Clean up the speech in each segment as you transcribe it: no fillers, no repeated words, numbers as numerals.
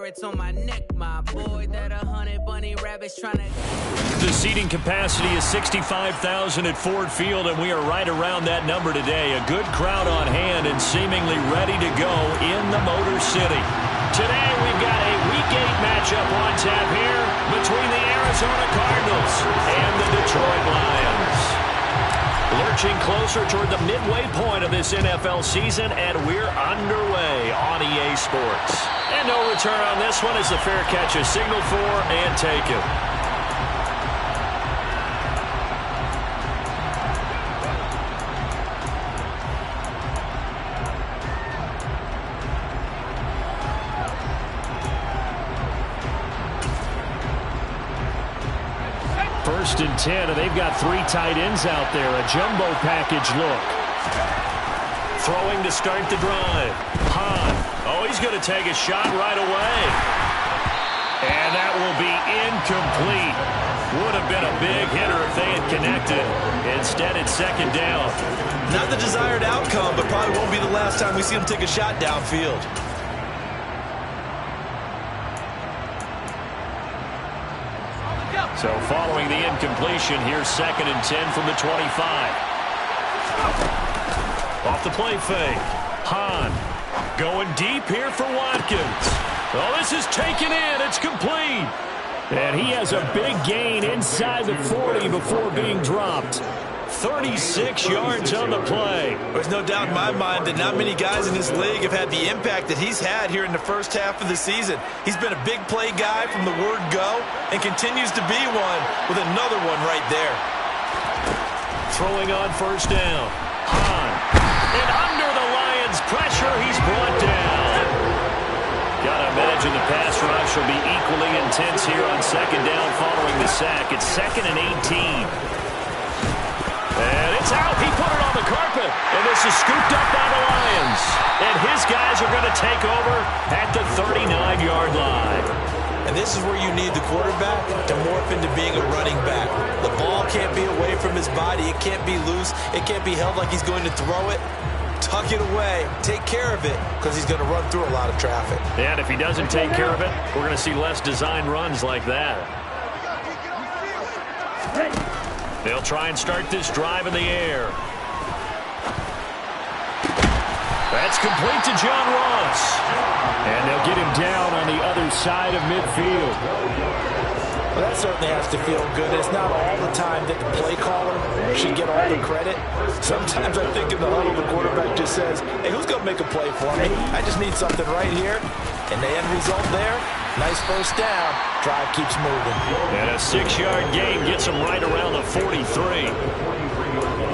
carrots on my neck, my boy. That 100 bunny rabbits trying to... The seating capacity is 65,000 at Ford Field, and we are right around that number today. A good crowd on hand and seemingly ready to go in the Motor City. Today we've got a Week 8 matchup on tap here between the Arizona Cardinals and the Detroit Lions. Lurching closer toward the midway point of this NFL season, and we're underway on EA Sports. And no return on this one as the fair catch is signaled for and taken. First and 10, and they've got 3 tight ends out there. A jumbo package look. Throwing to start the drive. Hahn. Oh, he's going to take a shot right away. And that will be incomplete. Would have been a big hitter if they had connected. Instead, it's second down. Not the desired outcome, but probably won't be the last time we see him take a shot downfield. So following the incompletion, here's second and 10 from the 25. Off the play fake. Hahn going deep here for Watkins. Oh, this is taken in. It's complete. And he has a big gain inside the 40 before being dropped. 36 yards on the play. There's no doubt in my mind that not many guys in this league have had the impact that he's had here in the first half of the season. He's been a big play guy from the word go and continues to be one with another one right there. Throwing on first down. Hahn. And under the Lions' pressure, he's brought down. Gotta imagine the pass rush will be equally intense here on second down following the sack. It's second and 18. And it's out. He put it on the carpet. And this is scooped up by the Lions. And his guys are going to take over at the 39-yard line. And this is where you need the quarterback to morph into being a running back. The ball can't be away from his body. It can't be loose. It can't be held like he's going to throw it. Tuck it away. Take care of it because he's going to run through a lot of traffic. And if he doesn't take care of it, we're going to see less design runs like that. They'll try and start this drive in the air. That's complete to John Ross. And they'll get him down on the other side of midfield. Well, that certainly has to feel good. It's not all the time that the play caller should get all the credit. Sometimes I think in the huddle, the quarterback just says, hey, who's going to make a play for me? I just need something right here. And the end result there, nice first down. Drive keeps moving. And a 6-yard gain gets him right around the 43.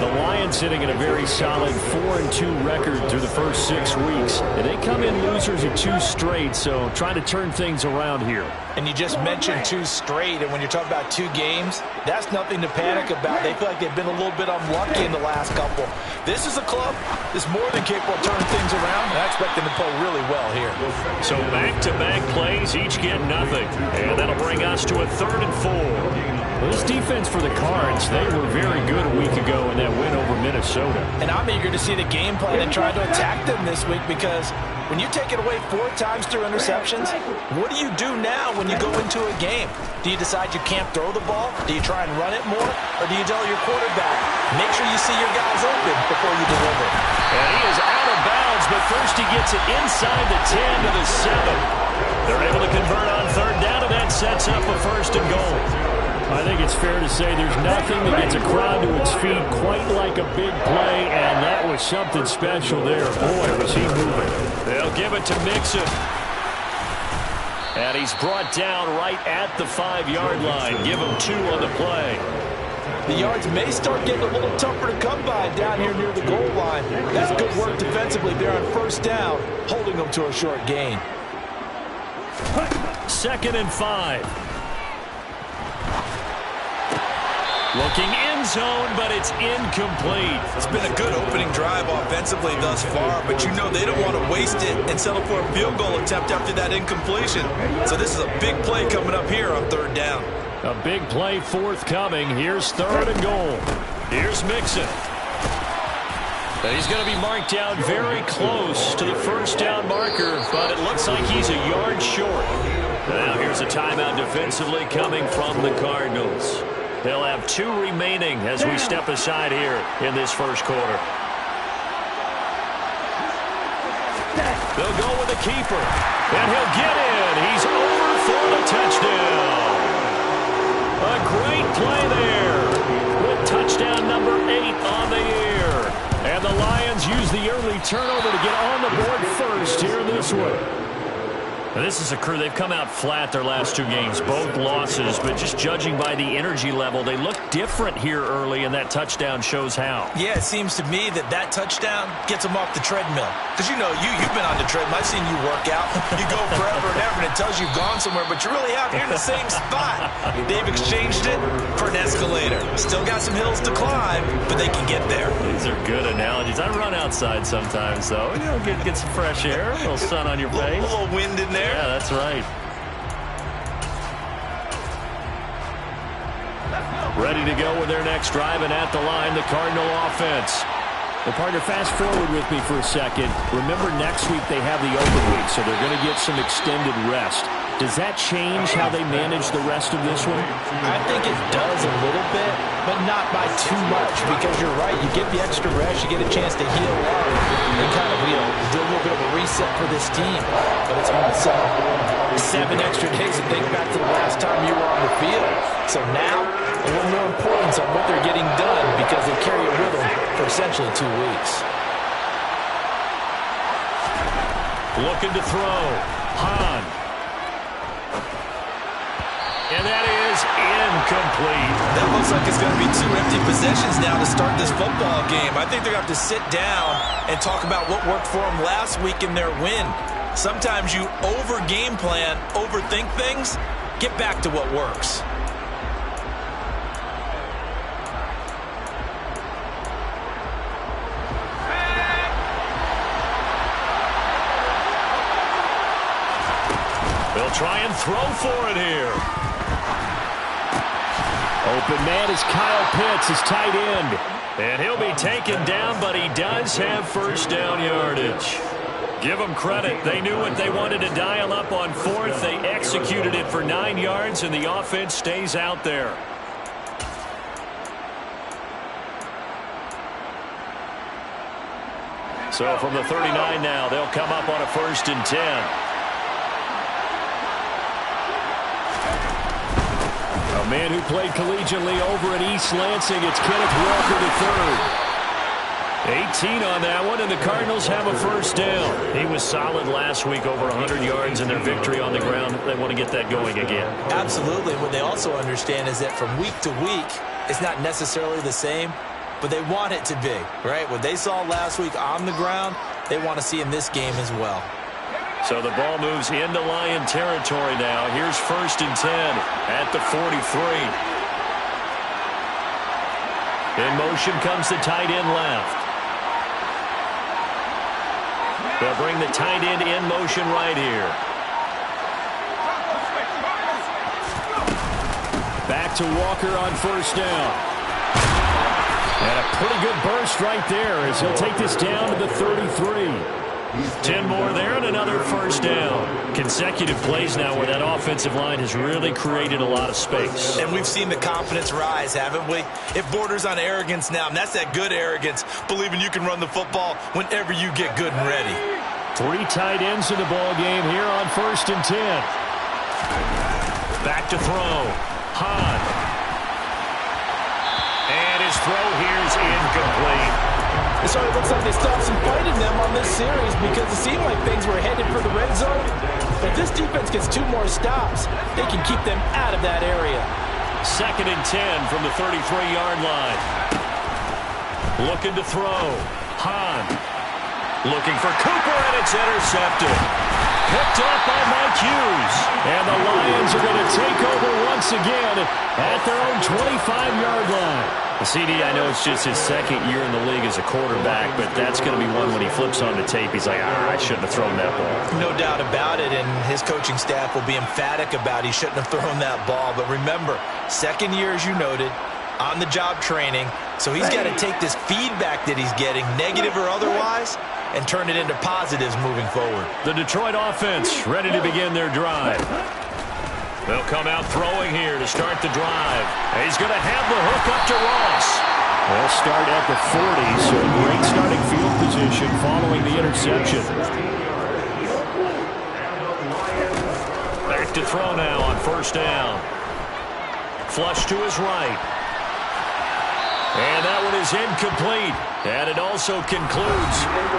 The Lions sitting in a very solid 4-2 record through the first 6 weeks. And they come in losers of 2 straight, so trying to turn things around here. And you just mentioned 2 straight, and when you're talking about 2 games, that's nothing to panic about. They feel like they've been a little bit unlucky in the last couple. This is a club that's more than capable of turning things around, and I expect them to play really well here. So back-to-back plays, each get nothing. And that'll bring us to a 3rd and 4. Well, this defense for the Cards, they were very good a week ago in that win over Minnesota. And I'm eager to see the game plan and try to attack them this week because when you take it away 4 times through interceptions, what do you do now when you go into a game? Do you decide you can't throw the ball? Do you try and run it more? Or do you tell your quarterback, make sure you see your guys open before you deliver? And he is out of bounds, but first he gets it inside the 10 to the 7. They're able to convert on 3rd down, and that sets up a 1st and goal. I think it's fair to say there's nothing that gets a crowd to its feet quite like a big play, and that was something special there. Boy, was he moving. They'll give it to Mixon. And he's brought down right at the 5-yard line. Give him 2 on the play. The yards may start getting a little tougher to come by down here near the goal line. That's good work defensively there on 1st down, holding them to a short gain. 2nd and 5. Looking end zone, but it's incomplete. It's been a good opening drive offensively thus far, but you know they don't want to waste it and settle for a field goal attempt after that incompletion. So this is a big play coming up here on 3rd down. A big play forthcoming. Here's 3rd and goal. Here's Mixon. And he's going to be marked down very close to the 1st down marker, but it looks like he's a yard short. There's a timeout defensively coming from the Cardinals. They'll have 2 remaining as we step aside here in this first quarter. They'll go with the keeper, and he'll get in. He's over for the touchdown. A great play there with touchdown number 8 on the year. And the Lions use the early turnover to get on the board first here in this one. Now, this is a crew. They've come out flat their last 2 games, both losses, but just judging by the energy level, they look different here early, and that touchdown shows how. Yeah, it seems to me that touchdown gets them off the treadmill. Because, you know, you've been on the treadmill. I've seen you work out. You go forever and ever, and it tells you you've gone somewhere, but you're really out here in the same spot. They've exchanged it for an escalator. Still got some hills to climb, but they can get there. These are good analogies. I run outside sometimes, though. You know, get some fresh air, a little sun on your face. A little wind in there. Yeah, that's right. Ready to go with their next drive, and at the line, the Cardinal offense. Well, partner, fast forward with me for a second. Remember, next week they have the open week, so they're going to get some extended rest. Does that change how they manage the rest of this one? I think it does a little bit, but not by too much, because you're right. You get the extra rest, you get a chance to heal up, and kind of, do a little bit of a reset for this team. But it's also 7 extra days to think back to the last time you were on the field. So now, a little more importance on what they're getting done, because they carry it with them for essentially 2 weeks. Looking to throw. Hahn. And that is incomplete. That looks like it's going to be 2 empty possessions now to start this football game. I think they're going to have to sit down and talk about what worked for them last week in their win. Sometimes you over-game plan, overthink things. Get back to what works. They'll try and throw for it here. Open man is Kyle Pitts, his tight end. And he'll be taken down, but he does have first down yardage. Give them credit. They knew what they wanted to dial up on 4th. They executed it for 9 yards, and the offense stays out there. So from the 39 now, they'll come up on a 1st and 10. A man who played collegiately over at East Lansing, it's Kenneth Walker III. 18 on that one, and the Cardinals have a first down. He was solid last week, over 100 yards in their victory on the ground. They want to get that going again. Absolutely. What they also understand is that from week to week, it's not necessarily the same, but they want it to be, right? What they saw last week on the ground, they want to see in this game as well. So the ball moves into Lion territory now. Here's 1st and 10 at the 43. In motion comes the tight end left. They'll bring the tight end in motion right here. Back to Walker on 1st down. And a pretty good burst right there as he'll take this down to the 33. 10 more there and another first down. Consecutive plays now where that offensive line has really created a lot of space. And we've seen the confidence rise, haven't we? It borders on arrogance now, and that's that good arrogance, believing you can run the football whenever you get good and ready. 3 tight ends in the ball game here on 1st and 10. Back to throw. Hahn. And his throw here is incomplete. So it looks like they stopped some fight in them on this series, because it seemed like things were headed for the red zone. If this defense gets 2 more stops, they can keep them out of that area. 2nd and 10 from the 33-yard line. Looking to throw. Hahn. Looking for Cooper, and it's intercepted. Picked up by Mike Hughes. And the Lions are going to take over once again at their own 25-yard line. CD, I know it's just his 2nd year in the league as a quarterback, but that's going to be one when he flips on the tape. He's like, I shouldn't have thrown that ball. No doubt about it, and his coaching staff will be emphatic about he shouldn't have thrown that ball. But remember, 2nd year, as you noted, on-the-job training, so he's got to take this feedback that he's getting, negative or otherwise, and turn it into positives moving forward. The Detroit offense ready to begin their drive. They'll come out throwing here to start the drive. He's going to have the hook up to Ross. They'll start at the 40, so great starting field position following the interception. Back to throw now on first down. Flush to his right. And that one is incomplete. And it also concludes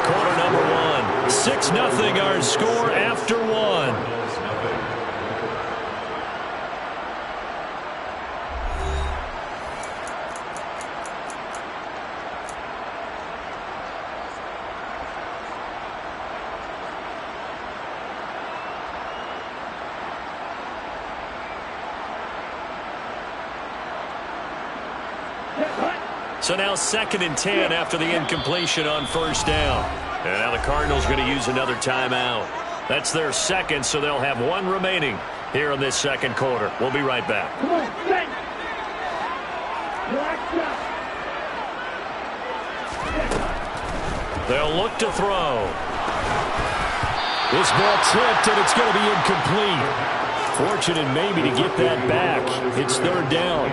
quarter number 1. 6-0 our score after 1. So now 2nd and 10 after the incompletion on first down. And now the Cardinals going to use another timeout. That's their second, so they'll have 1 remaining here in this second quarter. We'll be right back. They'll look to throw. This ball tipped, and it's going to be incomplete. Fortunate maybe to get that back. It's 3rd down.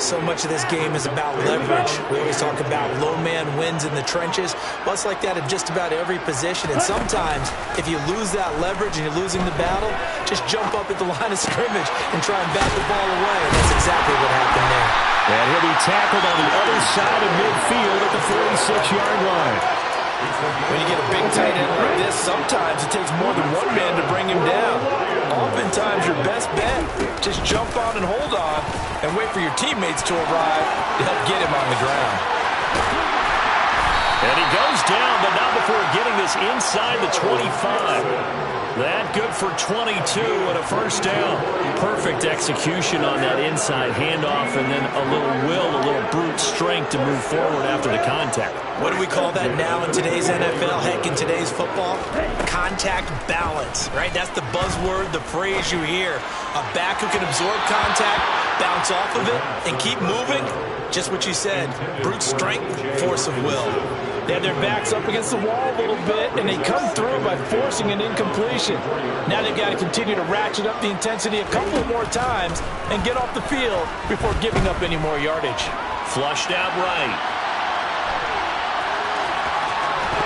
So much of this game is about leverage. We always talk about low man wins in the trenches. Well, it's like that in just about every position. And sometimes, if you lose that leverage and you're losing the battle, just jump up at the line of scrimmage and try and bat the ball away. And that's exactly what happened there. And he'll be tackled on the other side of midfield at the 46-yard line. When you get a big tight end like this, sometimes it takes more than one man to bring him down. Oftentimes, your best bet, just jump on and hold on and wait for your teammates to arrive to help get him on the ground. And he goes down, but not before getting this inside the 25. That good for 22 and a first down. Perfect execution on that inside handoff, and then a little will, a little brute strength to move forward after the contact. What do we call that now in today's NFL? Heck, in today's football? Contact balance, right? That's the buzzword, the phrase you hear. A back who can absorb contact, bounce off of it, and keep moving. Just what you said, brute strength, force of will. They have their backs up against the wall a little bit, and they come through by forcing an incompletion. Now they've got to continue to ratchet up the intensity a couple of more times and get off the field before giving up any more yardage. Flushed out right.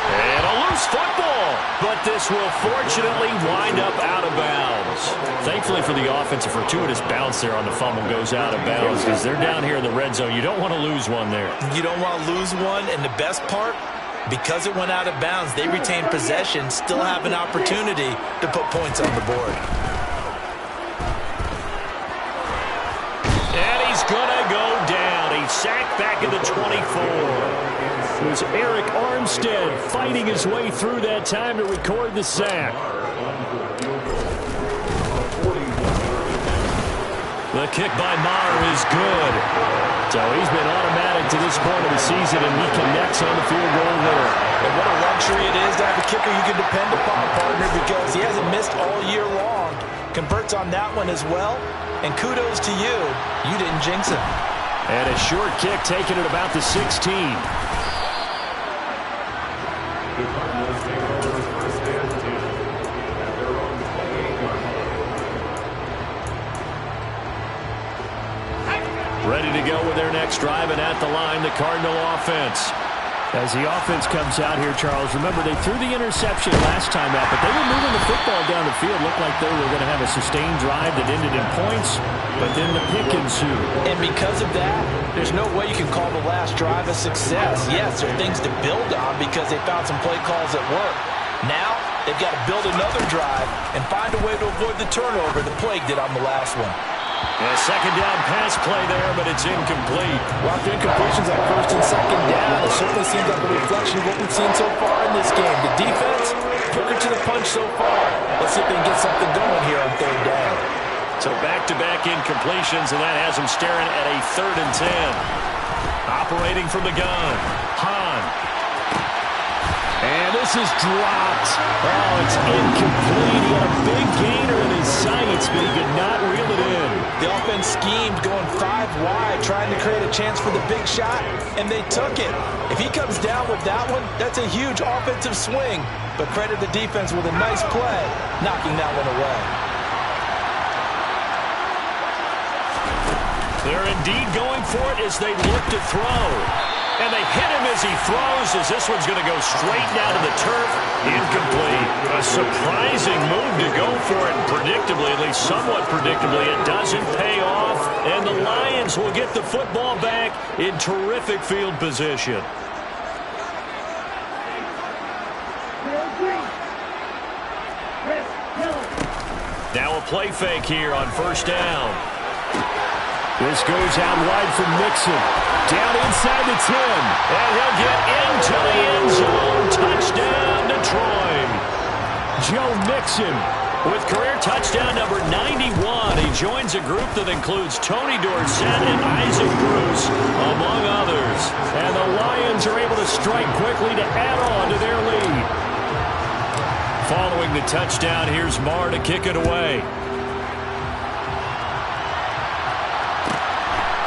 And a loose football, but this will fortunately wind up out of bounds. Thankfully for the offense, a fortuitous bounce there on the fumble goes out of bounds because they're down here in the red zone. You don't want to lose one there. You don't want to lose one, and the best part, because it went out of bounds, they retain possession, still have an opportunity to put points on the board. And he's going to go down. He's sacked back in the 24. It was Eric Armstead fighting his way through that time to record the sack. The kick by Maher is good. So he's been automatic to this point of the season, and he connects on the field goal there. And what a luxury it is to have a kicker you can depend upon, partner, because he hasn't missed all year long. Converts on that one as well. And kudos to you. You didn't jinx him. And a short kick taken at about the 16. Ready to go with their next drive, and at the line, the Cardinal offense. As the offense comes out here, Charles, remember they threw the interception last time out, but they were moving the football down the field. Looked like they were going to have a sustained drive that ended in points, but then the pick ensued. And because of that, there's no way you can call the last drive a success. Yes, there are things to build on because they found some play calls that work. Now, they've got to build another drive and find a way to avoid the turnover that plagued it on the last one. A second down pass play there, but it's incomplete. Well, after incompletions on first and second down, it certainly seems like a reflection of what we've seen so far in this game. The defense, quicker to the punch so far. Let's see if they can get something going here on third down. So back-to-back incompletions, and that has them staring at a 3rd and 10. Operating from the gun, Hahn. And this is dropped. Oh, it's incomplete. He had a big gainer in his sights, but he could not reel it in. The offense schemed going 5 wide, trying to create a chance for the big shot, and they took it. If he comes down with that one, that's a huge offensive swing. But credit the defense with a nice play, knocking that one away. They're indeed going for it as they look to throw. And they hit him as he throws, as this one's going to go straight down to the turf. Incomplete. A surprising move to go for it. And predictably, at least somewhat predictably, it doesn't pay off. And the Lions will get the football back in terrific field position. Now a play fake here on first down. This goes out wide from Mixon. Down inside the 10. And he'll get into the end zone. Touchdown, Detroit. Joe Mixon with career touchdown number 91. He joins a group that includes Tony Dorsett and Isaac Bruce, among others. And the Lions are able to strike quickly to add on to their lead. Following the touchdown, here's Marr to kick it away.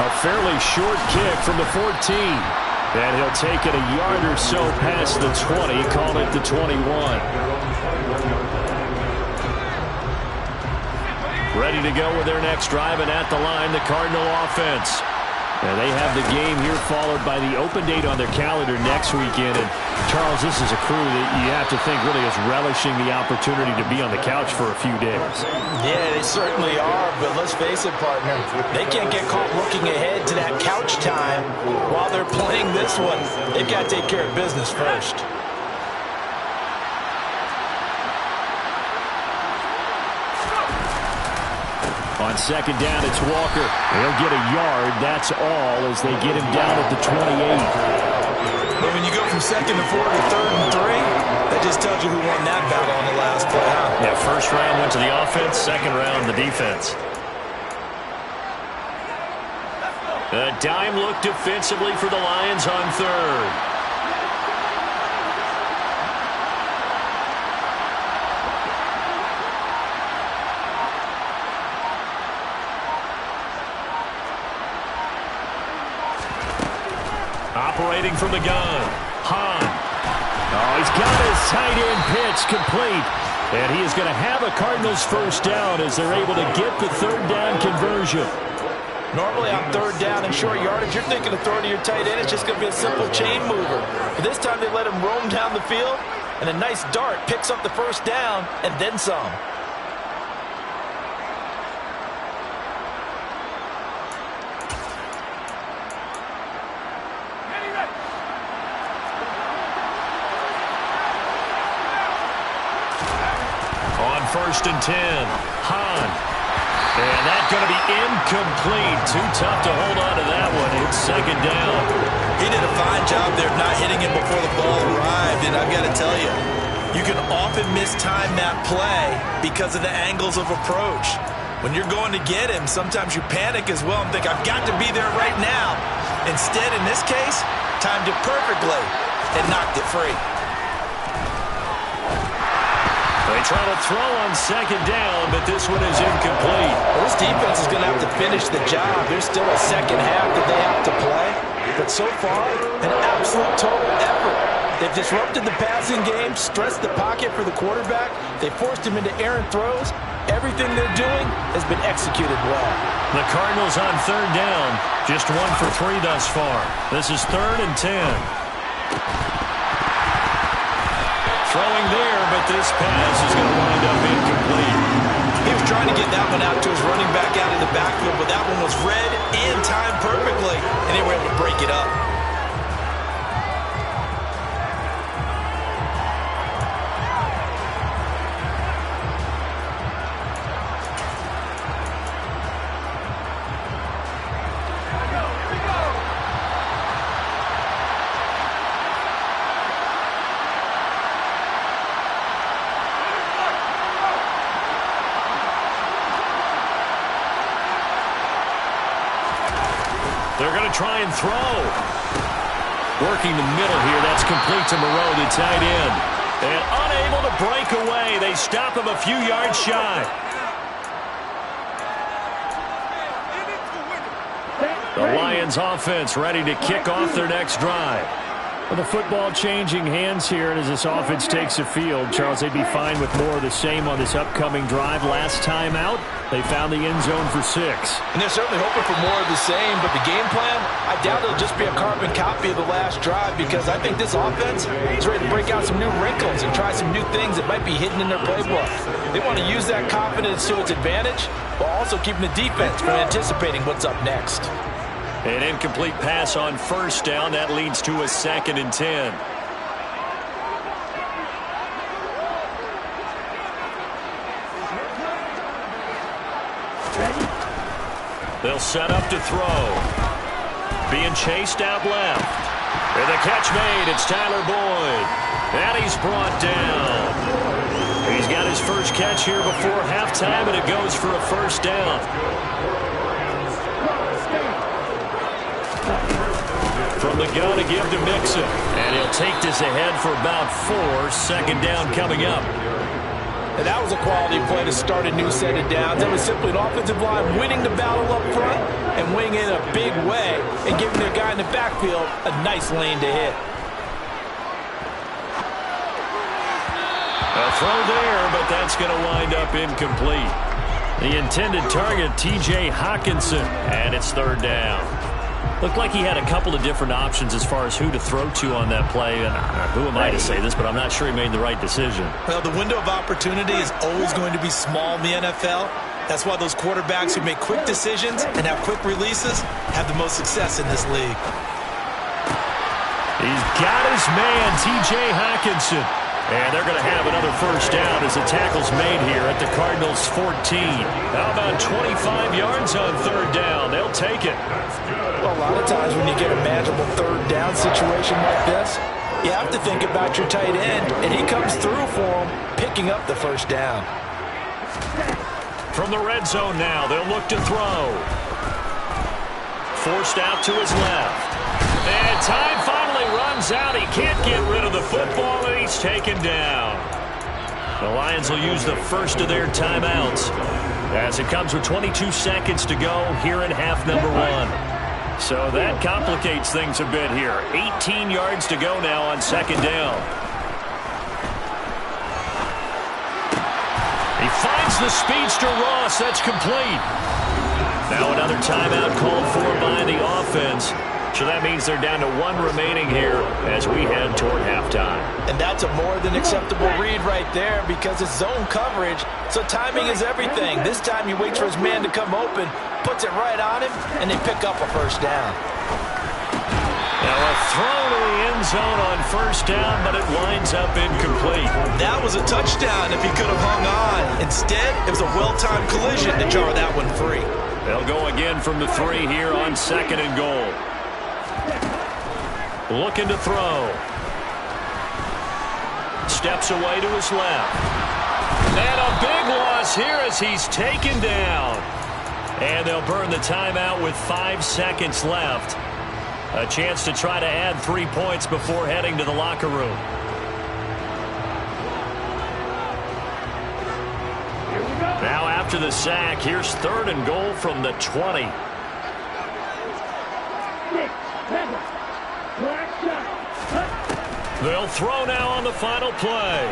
A fairly short kick from the 14. And he'll take it a yard or so past the 20, call it the 21. Ready to go with their next drive, and at the line, the Cardinal offense. And they have the game here followed by the open date on their calendar next weekend. And, Charles, this is a crew that you have to think really is relishing the opportunity to be on the couch for a few days. Yeah, they certainly are, but let's face it, partner. They can't get caught looking ahead to that couch time while they're playing this one. They've got to take care of business first. On second down, it's Walker. He'll get a yard. That's all as they get him down at the 28. But when you go from second to fourth to third and 3, that just tells you who won that battle on the last play. Huh? Yeah, first round went to the offense, second round the defense. A dime look defensively for the Lions on third. Operating from the gun, Hahn. Oh, he's got his tight end pitch complete. And he is going to have a Cardinals first down as they're able to get the third down conversion. Normally on third down and short yardage, you're thinking of throwing to your tight end. It's just going to be a simple chain mover. But this time they let him roam down the field, and a nice dart picks up the first down and then some. First and 10. Hahn. And that's going to be incomplete. Too tough to hold on to that one. It's second down. He did a fine job there of not hitting him before the ball arrived. And I've got to tell you, you can often mistime that play because of the angles of approach. When you're going to get him, sometimes you panic as well and think, I've got to be there right now. Instead, in this case, timed it perfectly and knocked it free. They try to throw on second down, but this one is incomplete. Well, this defense is going to have to finish the job. There's still a second half that they have to play. But so far, an absolute total effort. They've disrupted the passing game, stressed the pocket for the quarterback. They forced him into errant throws. Everything they're doing has been executed well. The Cardinals on third down, just 1 for 3 thus far. This is 3rd and 10. Throwing there, but this pass is going to wind up incomplete. He was trying to get that one out to his running back out of the backfield, but that one was read and timed perfectly, and they were able to break it up. They're going to try and throw. Working the middle here. That's complete to Moreau, the tight end. And unable to break away. They stop him a few yards shy. The Lions offense ready to kick off their next drive. Well, the football changing hands here, and as this offense takes the field, Charles, they'd be fine with more of the same on this upcoming drive. Last time out, they found the end zone for 6. And they're certainly hoping for more of the same, but the game plan, I doubt it'll just be a carbon copy of the last drive, because I think this offense is ready to break out some new wrinkles and try some new things that might be hidden in their playbook. They want to use that confidence to its advantage, while also keeping the defense from anticipating what's up next. An incomplete pass on first down. That leads to a 2nd and 10. They'll set up to throw. Being chased out left. And the catch made. It's Tyler Boyd. And he's brought down. He's got his first catch here before halftime, and it goes for a first down. From the gun to give to Mixon. And he'll take this ahead for about 4. 2nd down coming up. And that was a quality play to start a new set of downs. That was simply an offensive line winning the battle up front and winning in a big way and giving their guy in the backfield a nice lane to hit. A throw there, but that's going to wind up incomplete. The intended target, T.J. Hawkinson, and it's 3rd down. Looked like he had a couple of different options as far as who to throw to on that play. And who am I to say this, but I'm not sure he made the right decision. Well, the window of opportunity is always going to be small in the NFL. That's why those quarterbacks who make quick decisions and have quick releases have the most success in this league. He's got his man, T.J. Hawkinson. And they're going to have another first down as the tackle's made here at the Cardinals' 14. How about 25 yards on 3rd down? They'll take it. Well, a lot of times when you get a manageable 3rd down situation like this, you have to think about your tight end, and he comes through for him, picking up the first down. From the red zone now, they'll look to throw. Forced out to his left. And time finally runs out. He can't get rid of the football, and he's taken down. The Lions will use the first of their timeouts as it comes with 22 seconds to go here in half number 1. So that complicates things a bit here. 18 yards to go now on 2nd down. He finds the speedster Ross. That's complete. Now another timeout called for by the offense. So that means they're down to 1 remaining here as we head toward halftime. And that's a more than acceptable read right there because it's zone coverage, so timing is everything. This time he waits for his man to come open, puts it right on him, and they pick up a first down. Now a throw to the end zone on first down, but it winds up incomplete. That was a touchdown if he could have hung on. Instead, it was a well-timed collision to jar that one free. They'll go again from the 3 here on 2nd and goal. Looking to throw. Steps away to his left. And a big loss here as he's taken down. And they'll burn the timeout with 5 seconds left. A chance to try to add 3 points before heading to the locker room. Now after the sack, here's 3rd and goal from the 20. They'll throw now on the final play.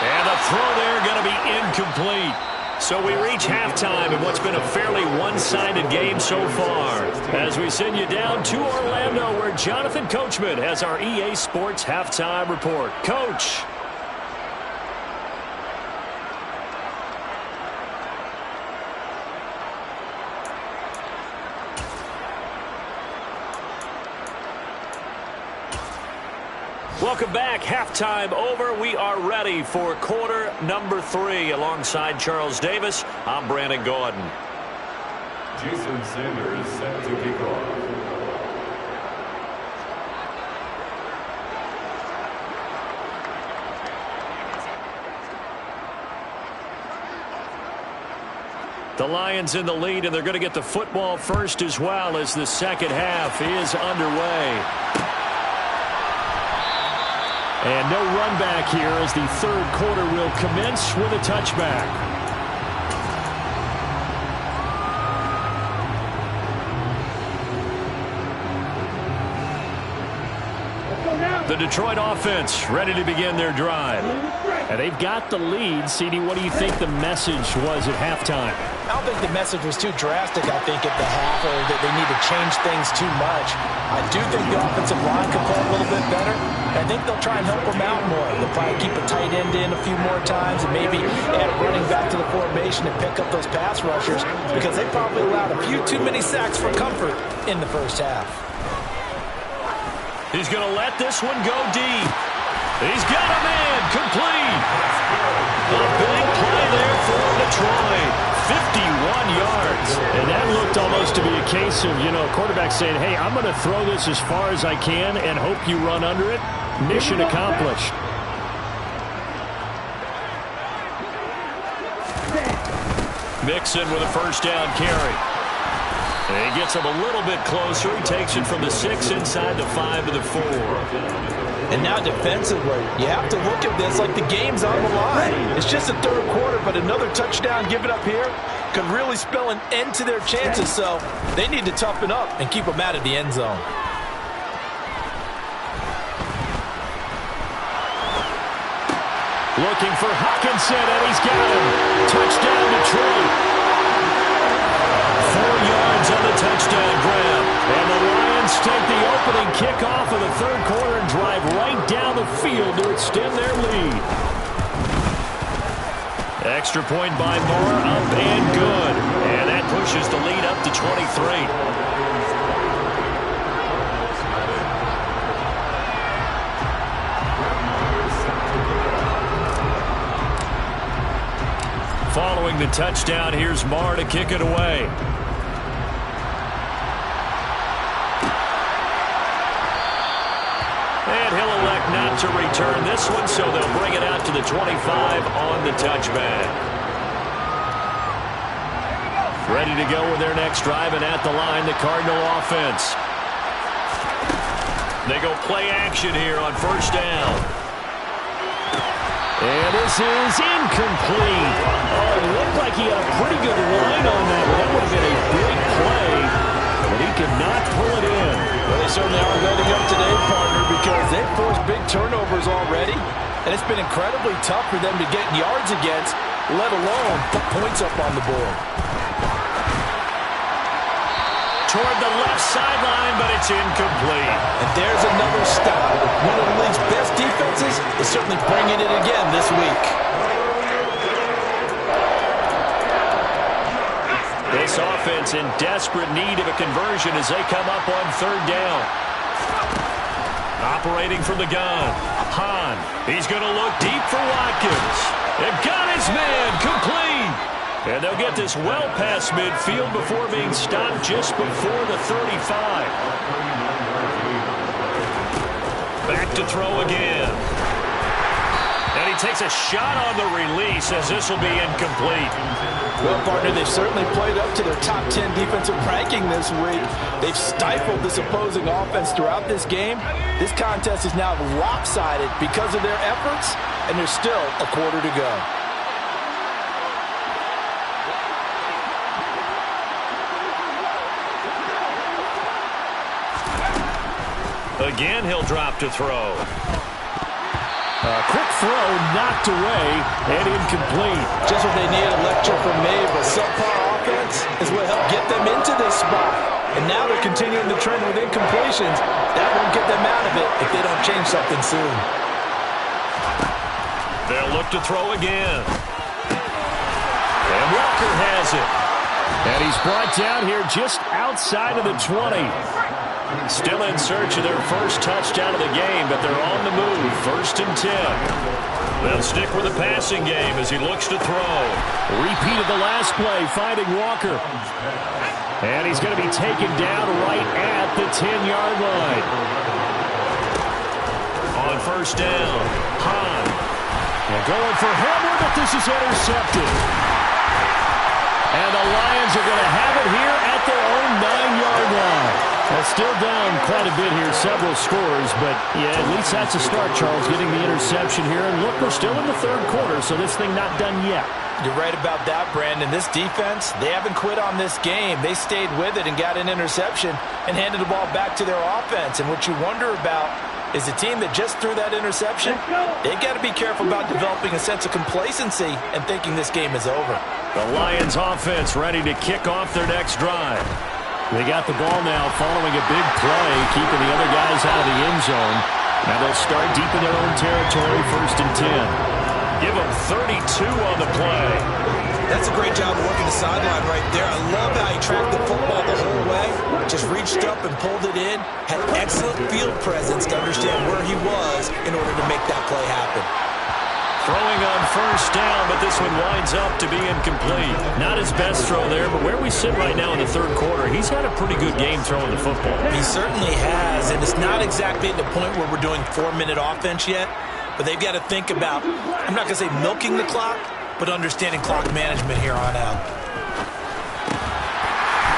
And the throw there going to be incomplete. So we reach halftime in what's been a fairly one-sided game so far. As we send you down to Orlando where Jonathan Coachman has our EA Sports Halftime Report. Coach. Welcome back. Halftime over. We are ready for quarter number 3. Alongside Charles Davis, I'm Brandon Gordon. Jason Sanders set to kick off. The Lions in the lead, and they're going to get the football first as well as the second half is underway. And no run back here as the 3rd quarter will commence with a touchback. The Detroit offense ready to begin their drive. And they've got the lead. CD, what do you think the message was at halftime? I don't think the message was too drastic, I think, at the half, or that they need to change things too much. I do think the offensive line can play a little bit better. I think they'll try and help them out more. They'll probably keep a tight end in a few more times and maybe add a running back to the formation and pick up those pass rushers, because they probably allowed a few too many sacks for comfort in the first half. He's going to let this one go deep. He's got a man complete. A big play there for Detroit. 51 yards. And that looked almost to be a case of, quarterback saying, hey, I'm going to throw this as far as I can and hope you run under it. Mission accomplished. Mixon with a first down carry. And he gets him a little bit closer. He takes it from the 6 inside the 5 to the 4. And now defensively, you have to look at this like the game's on the line. It's just the third quarter, but another touchdown given up here could really spell an end to their chances, so they need to toughen up and keep them out of the end zone. Looking for Hawkinson, and he's got him. Touchdown, Detroit. 4 yards on the touchdown grab. And the Lions take the opening kickoff of the third quarter and drive right down the field to extend their lead. Extra point by Moore, up and good. And that pushes the lead up to 23. Following the touchdown, here's Moore to kick it away. And he'll elect not to return this one, so they'll bring it out to the 25 on the touchback. Ready to go with their next drive, and at the line, the Cardinal offense. They go play action here on first down. And this is incomplete. Oh, it looked like he had a pretty good line on that one. That would have been a big play, but he could not pull it in. Well, they certainly are loading up today, partner, because they've forced big turnovers already, and it's been incredibly tough for them to get yards against, let alone put points up on the board. Toward the left sideline, but it's incomplete. And there's another stop. One of the league's best defenses is certainly bringing it again this week. This offense in desperate need of a conversion as they come up on third down. Operating from the gun. Hahn. He's going to look deep for Watkins. They've got his man complete. And they'll get this well past midfield before being stopped just before the 35. Back to throw again. And he takes a shot on the release as this will be incomplete. Well, partner, they've certainly played up to their top 10 defensive ranking this week. They've stifled this opposing offense throughout this game. This contest is now lopsided because of their efforts, and there's still a quarter to go. Again, he'll drop to throw. Quick throw knocked away and incomplete. Just what they need, a lecture from me, but subpar offense is what helped get them into this spot. And now they're continuing the trend with incompletions. That won't get them out of it if they don't change something soon. They'll look to throw again. And Walker has it. And he's brought down here just outside of the 20. Still in search of their first touchdown of the game, but they're on the move. 1st and 10. They'll stick with the passing game as he looks to throw. Repeat of the last play, finding Walker. And he's going to be taken down right at the 10-yard line. On first down, Hahn. They're going for Hamler, but this is intercepted. And the Lions are going to have it here at their own 9-yard line. Well, still down quite a bit here, several scores, but yeah, at least that's a start, Charles, getting the interception here. And look, we're still in the third quarter, so this thing not done yet. You're right about that, Brandon. This defense, they haven't quit on this game. They stayed with it and got an interception and handed the ball back to their offense. And what you wonder about is the team that just threw that interception. They've got to be careful about developing a sense of complacency and thinking this game is over. The Lions offense ready to kick off their next drive. They got the ball now following a big play, keeping the other guys out of the end zone. Now they'll start deep in their own territory, 1st and 10. Give them 32 on the play. That's a great job of working the sideline right there. I love how he tracked the football the whole way. Just reached up and pulled it in. Had excellent field presence to understand where he was in order to make that play happen. Throwing on 1st down, but this one winds up to be incomplete. Not his best throw there, but where we sit right now in the 3rd quarter, he's had a pretty good game throwing the football. He certainly has, and it's not exactly at the point where we're doing 4-minute offense yet, but they've got to think about, I'm not going to say milking the clock, but understanding clock management here on out.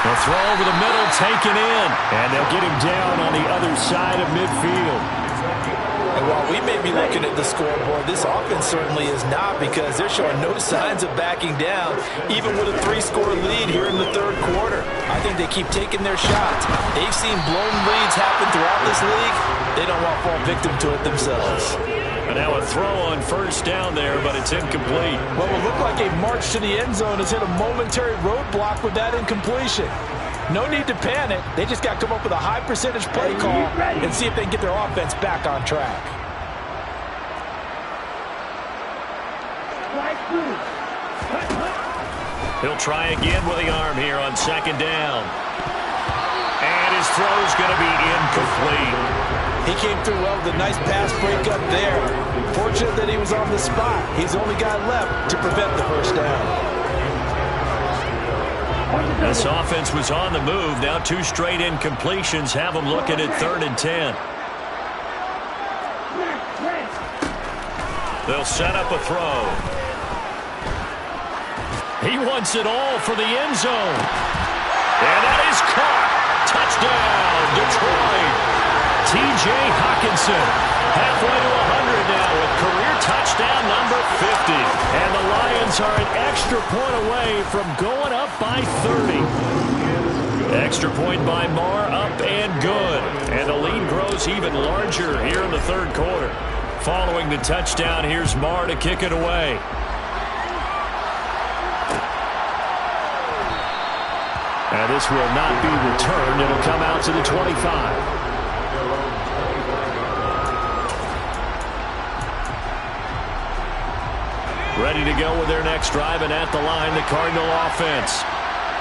The throw over the middle, taken in, and they'll get him down on the other side of midfield. And while we may be looking at the scoreboard, this offense certainly is not, because they're showing no signs of backing down, even with a 3-score lead here in the 3rd quarter. I think they keep taking their shots. They've seen blown leads happen throughout this league. They don't want to fall victim to it themselves. And now a throw on 1st down there, but it's incomplete. What will look like a march to the end zone has hit a momentary roadblock with that incompletion. No need to panic. They just got to come up with a high percentage play call and see if they can get their offense back on track. He'll try again with the arm here on 2nd down. And his throw's going to be incomplete. He came through well with a nice pass breakup there. Fortunate that he was on the spot. He's the only guy left to prevent the 1st down. This offense was on the move. Now 2 straight incompletions have them looking at 3rd and 10. They'll set up a throw. He wants it all for the end zone. And that is caught. Touchdown, Detroit. T.J. Hawkinson, halfway to 100 now with career touchdown number 50. And the Lions are an extra point away from going up by 30. Extra point by Marr, up and good. And the lead grows even larger here in the 3rd quarter. Following the touchdown, here's Marr to kick it away. And this will not be returned. It'll come out to the 25. Ready to go with their next drive, and at the line, the Cardinal offense.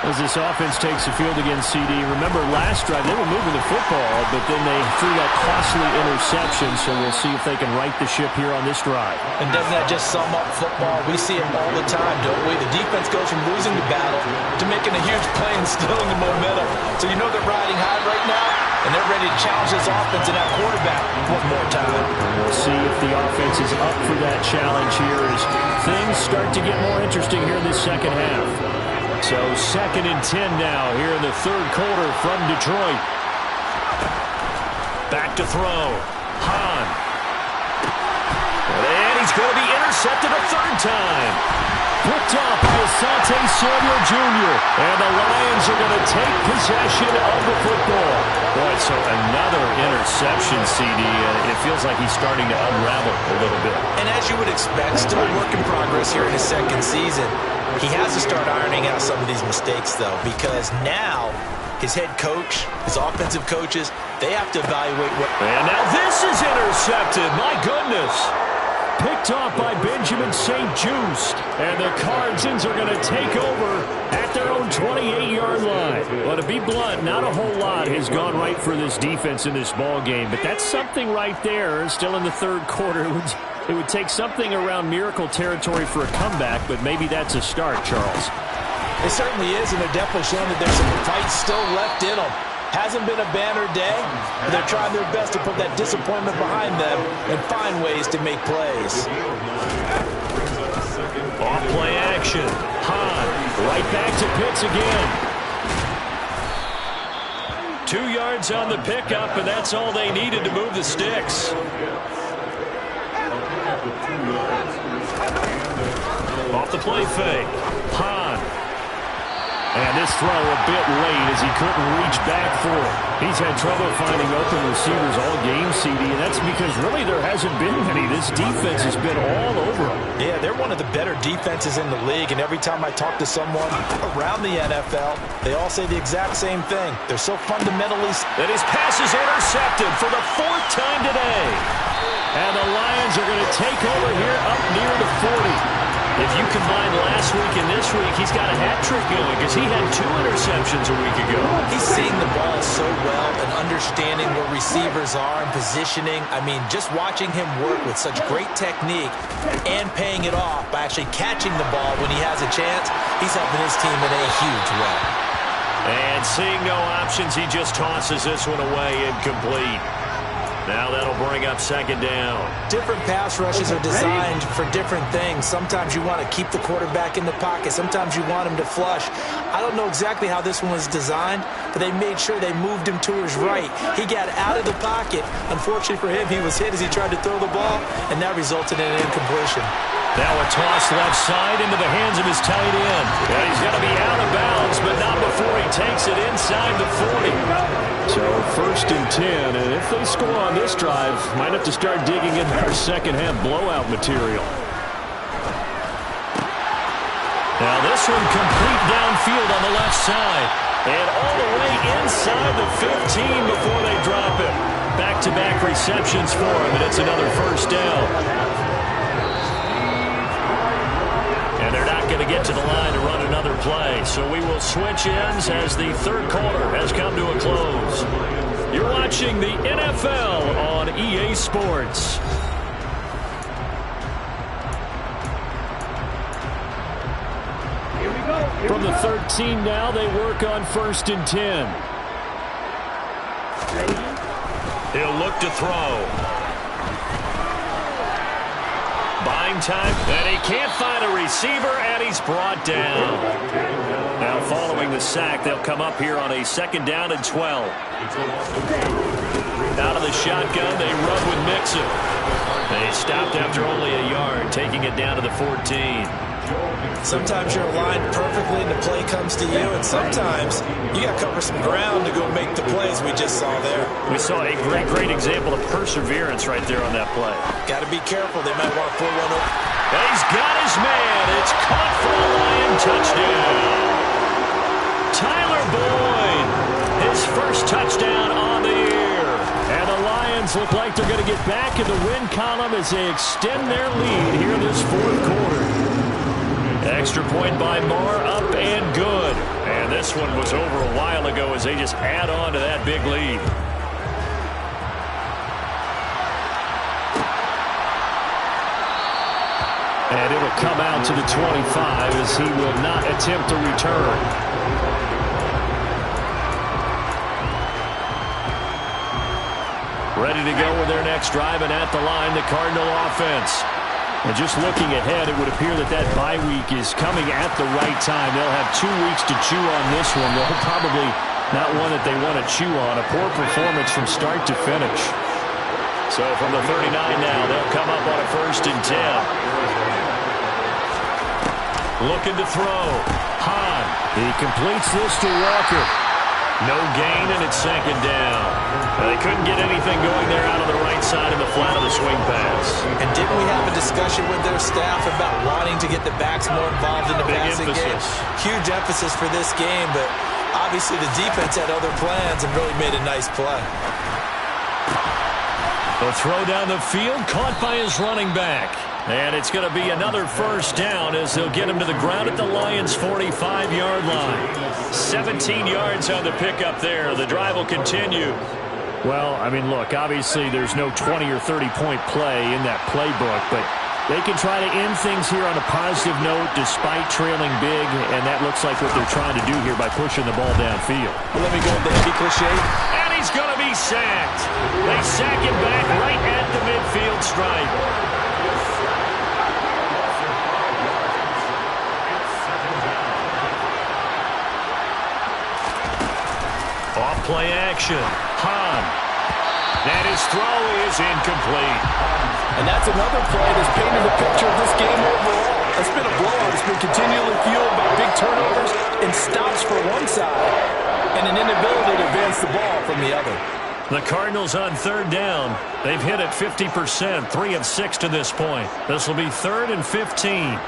As this offense takes the field against CD, remember last drive they were moving the football, but then they threw that costly interception, so we'll see if they can right the ship here on this drive. And doesn't that just sum up football? We see it all the time, don't we? The defense goes from losing the battle to making a huge play and stealing the momentum. So you know they're riding high right now, and they're ready to challenge this offense and that quarterback one more time. And we'll see if the offense is up for that challenge here as things start to get more interesting here in this 2nd half. So 2nd and 10 now here in the 3rd quarter from Detroit. Back to throw. Hahn. And he's going to be intercepted a 3rd time. Picked off by Asante Samuel Jr. And the Lions are going to take possession of the football. Boy, so another interception, CD, and it feels like he's starting to unravel a little bit. And as you would expect, still a work in progress here in his 2nd season. He has to start ironing out some of these mistakes, though, because now his head coach, his offensive coaches, they have to evaluate what... And now this is intercepted. My goodness. Picked off by Benjamin St. Juste. And the Cardinals are going to take over at their own 28-yard line. Well, to be blunt, not a whole lot has gone right for this defense in this ball game, but that's something right there. Still in the 3rd quarter. It would take something around miracle territory for a comeback, but maybe that's a start, Charles. It certainly is, and they're definitely showing that there's some fight still left in them. Hasn't been a banner day, but they're trying their best to put that disappointment behind them and find ways to make plays. Off play action. Hahn right back to Pitts again. 2 yards on the pickup, and that's all they needed to move the sticks. Off the play fake. Hahn. And this throw a bit late as he couldn't reach back for it. He's had trouble finding open receivers all game, CD, and that's because really there hasn't been many. This defense has been all over him. Yeah, they're one of the better defenses in the league, and every time I talk to someone around the NFL, they all say the exact same thing. They're so fundamentally... And his pass is intercepted for the 4th time today. And the Lions are going to take over here up near the 40. If you combine last week and this week, he's got a hat trick going because he had 2 interceptions a week ago. He's seeing the ball so well and understanding where receivers are and positioning. I mean, just watching him work with such great technique and paying it off by actually catching the ball when he has a chance, he's helping his team in a huge way. And seeing no options, he just tosses this one away incomplete. Now that'll bring up 2nd down. Different pass rushes are designed for different things. Sometimes you want to keep the quarterback in the pocket. Sometimes you want him to flush. I don't know exactly how this one was designed, but they made sure they moved him to his right. He got out of the pocket. Unfortunately for him, he was hit as he tried to throw the ball, and that resulted in an incompletion. Now a toss left side into the hands of his tight end. And he's going to be out of bounds, but not before he takes it inside the 40. So 1st and 10, and if they score on this drive, might have to start digging in their second-half blowout material. Now this one complete downfield on the left side. And all the way inside the 15 before they drop it. Back-to-back receptions for him, and it's another 1st down. And they're not going to get to the line to run another play. So we will switch ends as the 3rd quarter has come to a close. You're watching the NFL on EA Sports. From the 13 now, they work on 1st and 10. He'll look to throw. Buying time, and he can't find a receiver, and he's brought down. Now following the sack, they'll come up here on a 2nd down and 12. Out of the shotgun, they run with Mixon. They stopped after only a yard, taking it down to the 14. Sometimes you're aligned perfectly and the play comes to you, and sometimes you got to cover some ground to go make the plays we just saw there. We saw a great example of perseverance right there on that play. Got to be careful. They might want to pull one up. He's got his man. It's caught for a Lion touchdown. Tyler Boyd, his 1st touchdown on the year. And the Lions look like they're going to get back in the win column as they extend their lead here in this 4th quarter. Extra point by Moore, up and good. And this one was over a while ago as they just add on to that big lead. And it'll come out to the 25 as he will not attempt to return. Ready to go with their next drive, and at the line, the Cardinal offense. And just looking ahead, it would appear that bye week is coming at the right time. They'll have 2 weeks to chew on this one. Well, probably not one that they want to chew on. A poor performance from start to finish. So from the 39 now, they'll come up on a 1st and 10. Looking to throw. Hahn. He completes this to Walker. No gain, and it's 2nd down. They couldn't get anything going there out of the right side of the flat of the swing pass. And didn't we have a discussion with their staff about wanting to get the backs more involved in the passing game? Huge emphasis for this game, but obviously the defense had other plans and really made a nice play. The throw down the field, caught by his running back. And it's going to be another 1st down as they'll get him to the ground at the Lions' 45-yard line. 17 yards on the pickup there. The drive will continue. Well, I mean, look, obviously there's no 20 or 30-point play in that playbook, but they can try to end things here on a positive note despite trailing big, and that looks like what they're trying to do here by pushing the ball downfield. Well, let me go with the heavy cliche. And he's going to be sacked. They sack him back right at the midfield stripe. Off-play action. Hahn. And his throw is incomplete. And that's another play that's painted the picture of this game overall. It's been a blowout. It's been continually fueled by big turnovers and stops from and an inability to advance the ball from the other. The Cardinals on third down. They've hit it 50%, 3 of 6 to this point. This will be 3rd and 15.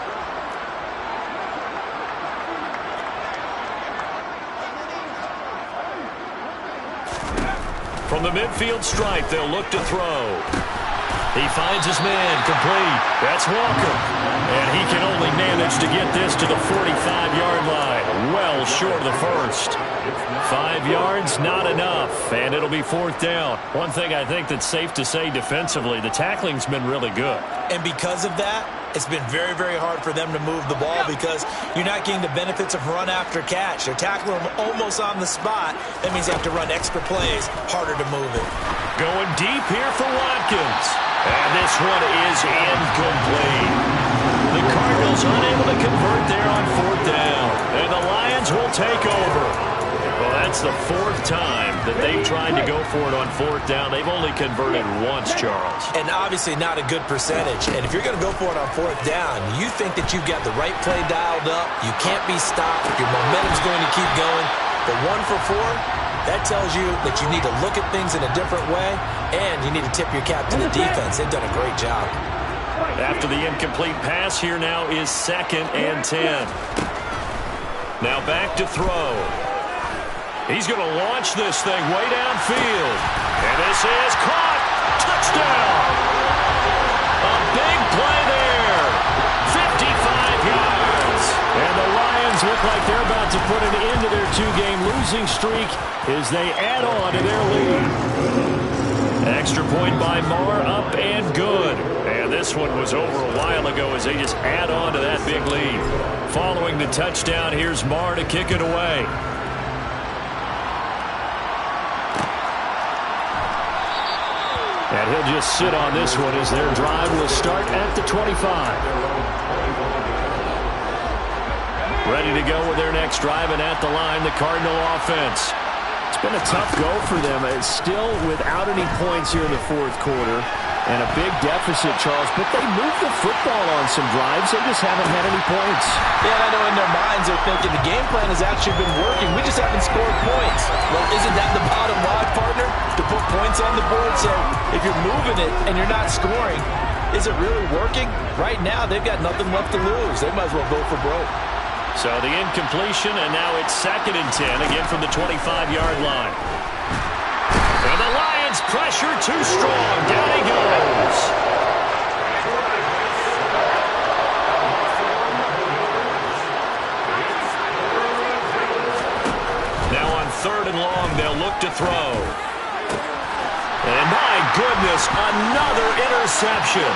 From the midfield stripe, they'll look to throw. He finds his man, complete. That's Walker. And he can only manage to get this to the 45-yard line. Well short of the first. 5 yards, not enough. And it'll be 4th down. One thing I think that's safe to say defensively, the tackling's been really good. And because of that, it's been very, very hard for them to move the ball because you're not getting the benefits of run after catch. They're tackling them almost on the spot. That means they have to run extra plays, harder to move it. Going deep here for Watkins. And this one is incomplete. The Cardinals unable to convert there on 4th down. And the Lions will take over. Well, that's the 4th time that they've tried to go for it on 4th down. They've only converted once, Charles. And obviously not a good percentage. And if you're going to go for it on 4th down, you think that you've got the right play dialed up. You can't be stopped. Your momentum's going to keep going. But 1 for 4, that tells you that you need to look at things in a different way, and you need to tip your cap to the defense. They've done a great job. After the incomplete pass, here now is 2nd and 10. Now back to throw. He's going to launch this thing way downfield. And this is caught. Touchdown. A big play there. 55 yards. And the Lions look like they're about to put an end to their 2-game losing streak as they add on to their lead. Extra point by Marr, up and good. And this one was over a while ago as they just add on to that big lead. Following the touchdown, here's Marr to kick it away. And he'll just sit on this one as their drive will start at the 25. Ready to go with their next drive, and at the line, the Cardinal offense. It's been a tough go for them. It's still without any points here in the 4th quarter. And a big deficit, Charles. But they moved the football on some drives. They just haven't had any points. Yeah, I know in their minds they're thinking the game plan has actually been working. We just haven't scored points. Well, isn't that the bottom line, partner? To put points on the board. So if you're moving it and you're not scoring, is it really working? Right now, they've got nothing left to lose. They might as well go for broke. So the incompletion, and now it's 2nd and 10, again from the 25-yard line. And the Lions pressure too strong. Down he goes. Now on 3rd and long, they'll look to throw. And my goodness, another interception.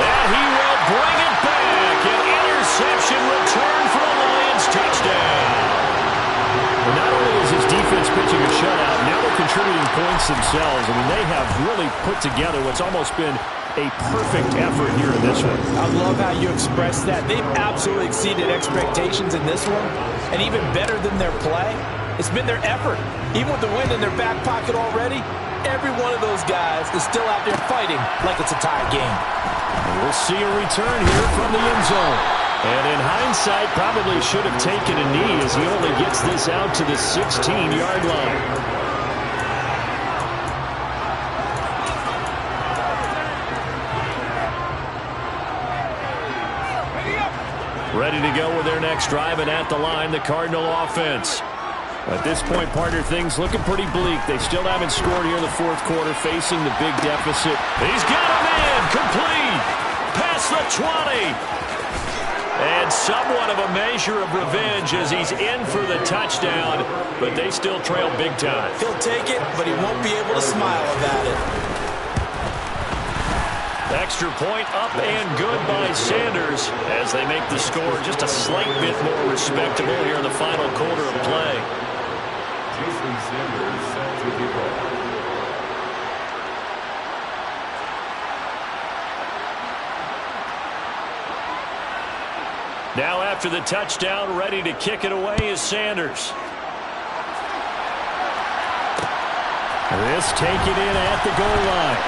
And he will bring it back. An interception return for a Lions touchdown. Well, not only is his defense pitching a shutout, now they're contributing points themselves. I mean, they have really put together what's almost been a perfect effort here in this one. I love how you express that. They've absolutely exceeded expectations in this one. And even better than their play, it's been their effort. Even with the win in their back pocket already, every one of those guys is still out there fighting like it's a tie game. And we'll see a return here from the end zone. And in hindsight, probably should have taken a knee as he only gets this out to the 16-yard line. Ready to go with their next drive, and at the line, the Cardinal offense. At this point, partner, things looking pretty bleak. They still haven't scored here in the 4th quarter, facing the big deficit. He's got a man, complete, past the 20. And somewhat of a measure of revenge as he's in for the touchdown, but they still trail big time. He'll take it, but he won't be able to smile about it. Extra point up and good by Sanders as they make the score just a slight bit more respectable here in the final quarter of play. Jason Sanders set to kick off. Now after the touchdown, ready to kick it away is Sanders. This taken in at the goal line.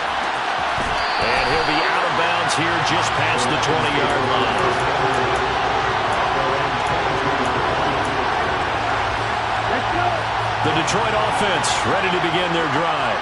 And he'll be out of bounds here just past the 20-yard line. Detroit offense ready to begin their drive.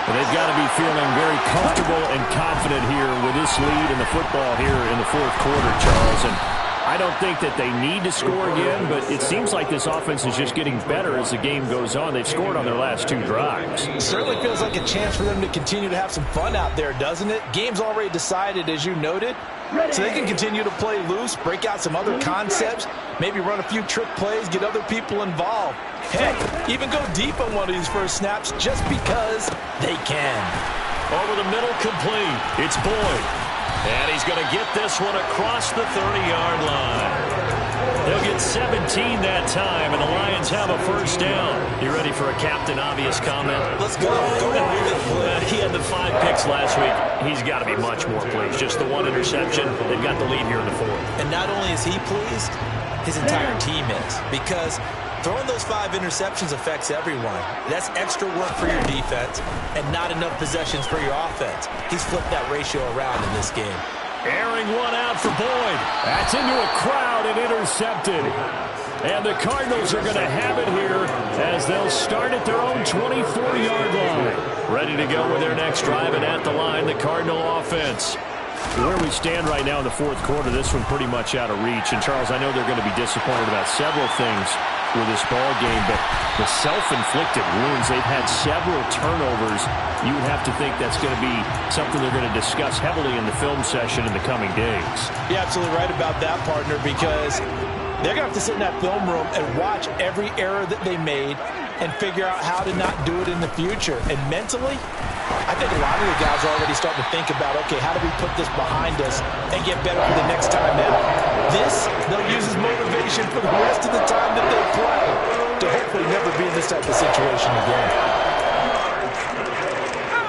Well, they've got to be feeling very comfortable and confident here with this lead in the football here in the fourth quarter, Charles. And I don't think that they need to score again, but it seems like this offense is just getting better as the game goes on. They've scored on their last 2 drives. It certainly feels like a chance for them to continue to have some fun out there, doesn't it? Game's already decided, as you noted. So they can continue to play loose, break out some other concepts, maybe run a few trick plays, get other people involved. Heck, even go deep on one of these first snaps just because they can. Over the middle, complete. It's Boyd. And he's going to get this one across the 30-yard line. They'll get 17 that time, and the Lions have a first down. You ready for a Captain Obvious comment? Let's go. Go ahead. He had the 5 picks last week. He's got to be much more pleased. Just the 1 interception. They've got the lead here in the 4th. And not only is he pleased, his entire team is. Because throwing those 5 interceptions affects everyone. That's extra work for your defense and not enough possessions for your offense. He's flipped that ratio around in this game. Airing one out for Boyd. That's into a crowd and intercepted. And the Cardinals are going to have it here as they'll start at their own 24-yard line. Ready to go with their next drive, and at the line, the Cardinal offense. Where we stand right now in the fourth quarter, this one pretty much out of reach. And, Charles, I know they're going to be disappointed about several things with this ball game, but the self-inflicted wounds, they've had several turnovers. You would have to think that's going to be something they're going to discuss heavily in the film session in the coming days. You're absolutely right about that, partner, because they're going to have to sit in that film room and watch every error that they made and figure out how to not do it in the future. And mentally, I think a lot of the guys are already starting to think about, okay, how do we put this behind us and get better for the next time out? This, they'll use as motivation for the rest of the time that they play to hopefully never be in this type of situation again.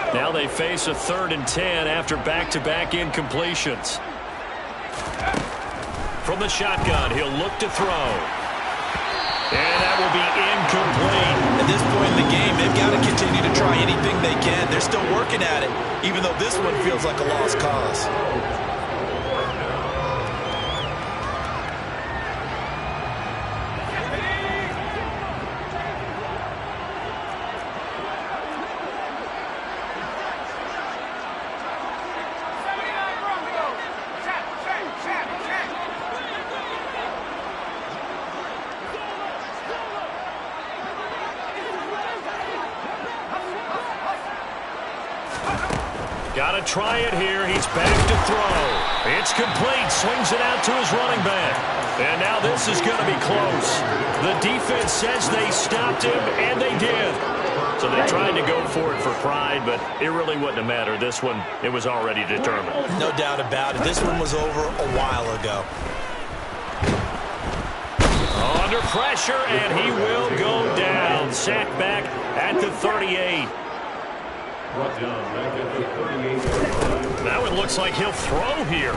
Now they face a 3rd and 10 after back-to-back incompletions. From the shotgun, he'll look to throw. And that will be incomplete. At this point in the game, they've got to continue to try anything they can. They're still working at it, even though this one feels like a lost cause. Got to try it here. He's back to throw. It's complete. Swings it out to his running back. And now this is going to be close. The defense says they stopped him, and they did. So they tried to go for it for pride, but it really wouldn't have mattered. This one, it was already determined. No doubt about it. This one was over a while ago. Under pressure, and he will go down. Sacked back at the 38. Now it looks like he'll throw here.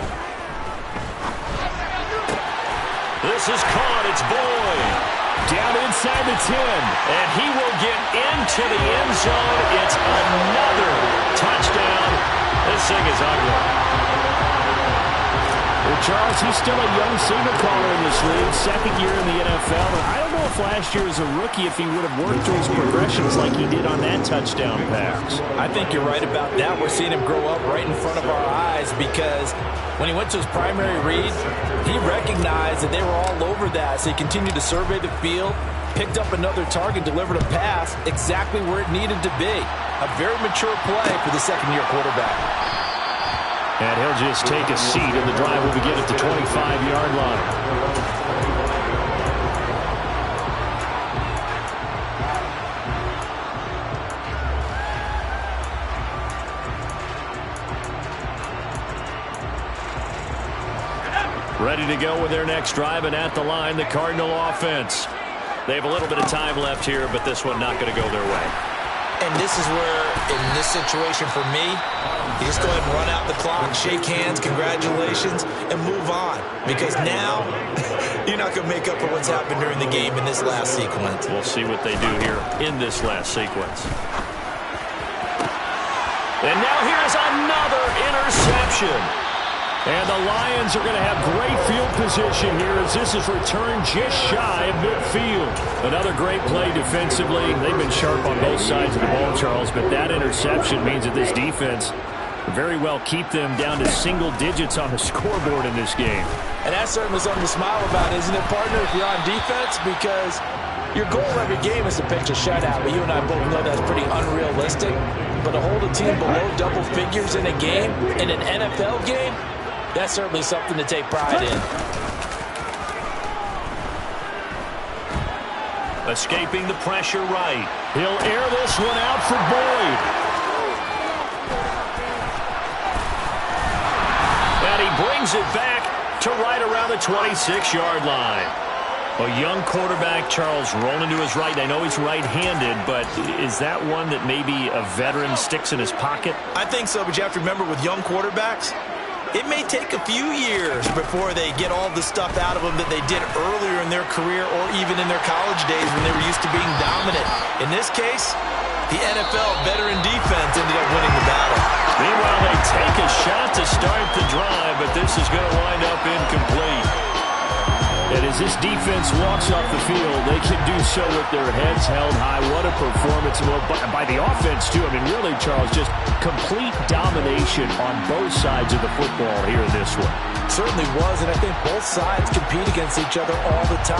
This is caught. It's Boyd. Down inside the 10. And he will get into the end zone. It's another touchdown. This thing is ugly. Well, Charles, he's still a young signal caller in this league, 2nd year in the NFL. And I don't know if last year as a rookie, if he would have worked through his progressions like he did on that touchdown pass. I think you're right about that. We're seeing him grow up right in front of our eyes because when he went to his primary read, he recognized that they were all over that. So he continued to survey the field, picked up another target, delivered a pass exactly where it needed to be. A very mature play for the 2nd-year quarterback. And he'll just take a seat, and the drive will begin at the 25-yard line. Ready to go with their next drive, and at the line, the Cardinal offense. They have a little bit of time left here, but this one not going to go their way. And this is where, in this situation for me, you just go ahead and run out the clock, shake hands, congratulations, and move on. Because now, you're not going to make up for what's happened during the game in this last sequence. We'll see what they do here in this last sequence. And now here's another interception. And the Lions are going to have great field position here as this is returned just shy of midfield. Another great play defensively. They've been sharp on both sides of the ball, Charles, but that interception means that this defense very well keep them down to single digits on the scoreboard in this game. And that's certainly something to smile about, isn't it, partner, if you're on defense? Because your goal every game is to pitch a shutout, but you and I both know that's pretty unrealistic. But to hold a team below double figures in a game, in an NFL game, that's certainly something to take pride in. Escaping the pressure right. He'll air this one out for Boyd. And he brings it back to right around the 26-yard line. A young quarterback, Charles, rolling to his right. I know he's right-handed, but is that one that maybe a veteran sticks in his pocket? I think so, but you have to remember with young quarterbacks, it may take a few years before they get all the stuff out of them that they did earlier in their career or even in their college days when they were used to being dominant. In this case, the NFL veteran defense ended up winning the battle. Meanwhile, they take a shot to start the drive, but this is going to wind up incomplete. And as this defense walks off the field, they can do so with their heads held high. What a performance by the offense, too. I mean, really, Charles, just complete domination on both sides of the football here in this one. Certainly was, and I think both sides compete against each other all the time.